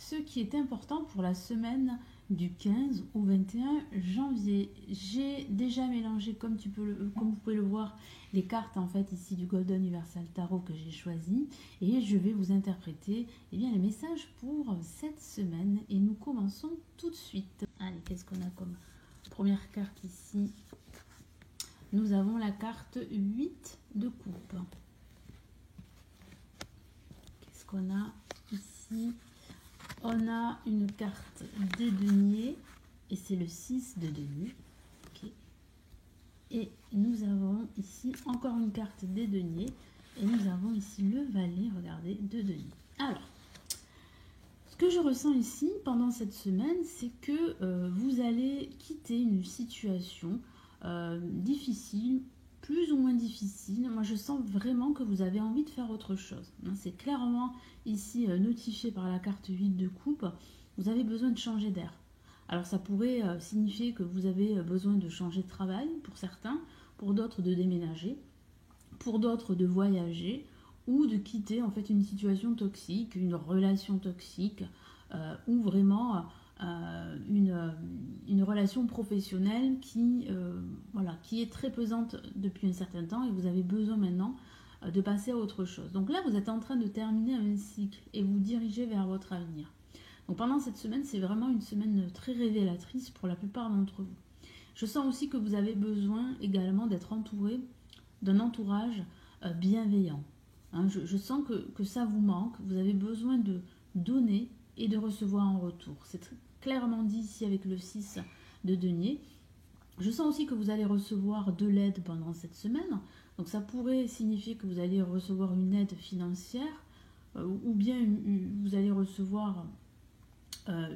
ce qui est important pour la semaine du 15 au 21 janvier. J'ai déjà mélangé, comme vous pouvez le voir, les cartes en fait ici du Golden Universal Tarot que j'ai choisi, et je vais vous interpréter les messages pour cette semaine, et nous commençons tout de suite. Allez, qu'est-ce qu'on a comme première carte ici? Nous avons la carte 8 de coupe. Qu'est-ce qu'on a ici? On a une carte des deniers et c'est le 6 de deniers. Okay. Et nous avons ici encore une carte des deniers et nous avons ici le valet, regardez, de deniers. Alors, ce que je ressens ici pendant cette semaine, c'est que vous allez quitter une situation difficile, plus ou moins difficile. Moi, je sens vraiment que vous avez envie de faire autre chose. C'est clairement ici notifié par la carte 8 de coupe. Vous avez besoin de changer d'air. Alors, ça pourrait signifier que vous avez besoin de changer de travail pour certains, pour d'autres de déménager, pour d'autres de voyager ou de quitter en fait une situation toxique, une relation toxique ou vraiment une relation professionnelle qui est très pesante depuis un certain temps et vous avez besoin maintenant de passer à autre chose. Donc là, vous êtes en train de terminer un cycle et vous dirigez vers votre avenir. Donc pendant cette semaine, c'est vraiment une semaine très révélatrice pour la plupart d'entre vous. Je sens aussi que vous avez besoin également d'être entouré d'un entourage bienveillant. Hein, je sens que ça vous manque, vous avez besoin de donner et de recevoir en retour. C'est clairement dit ici avec le 6 de denier. Je sens aussi que vous allez recevoir de l'aide pendant cette semaine. Donc ça pourrait signifier que vous allez recevoir une aide financière ou bien vous allez recevoir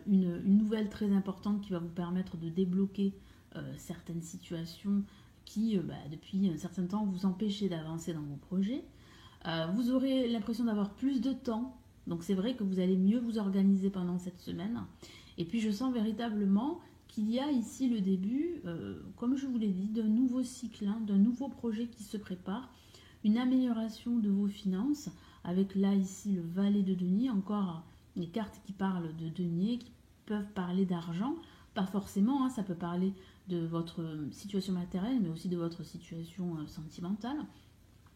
une nouvelle très importante qui va vous permettre de débloquer certaines situations qui, depuis un certain temps, vous empêchaient d'avancer dans vos projets. Vous aurez l'impression d'avoir plus de temps. Donc c'est vrai que vous allez mieux vous organiser pendant cette semaine. Et puis je sens véritablement qu'il y a ici le début, comme je vous l'ai dit, d'un nouveau cycle, d'un nouveau projet qui se prépare, une amélioration de vos finances, avec là ici le valet de denier, encore les cartes qui parlent de denier, qui peuvent parler d'argent, pas forcément, hein, ça peut parler de votre situation matérielle, mais aussi de votre situation sentimentale.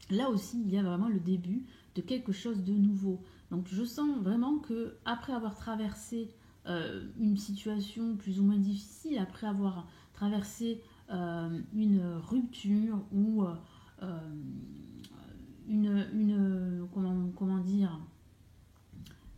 Là aussi, il y a vraiment le début de quelque chose de nouveau. Donc je sens vraiment que après avoir traversé une situation plus ou moins difficile, après avoir traversé une rupture ou comment dire,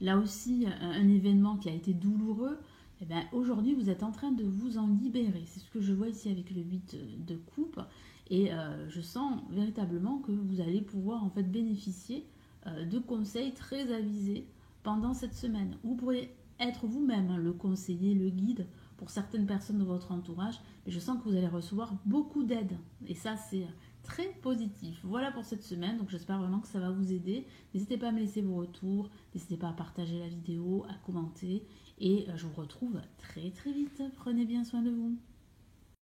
là aussi un événement qui a été douloureux, et bien aujourd'hui vous êtes en train de vous en libérer. C'est ce que je vois ici avec le 8 de coupe. Et je sens véritablement que vous allez pouvoir en fait bénéficier de conseils très avisés pendant cette semaine. Vous pourrez être vous-même le conseiller, le guide pour certaines personnes de votre entourage. Mais je sens que vous allez recevoir beaucoup d'aide. Et ça, c'est très positif. Voilà pour cette semaine. Donc j'espère vraiment que ça va vous aider. N'hésitez pas à me laisser vos retours. N'hésitez pas à partager la vidéo, à commenter. Et je vous retrouve très très vite. Prenez bien soin de vous.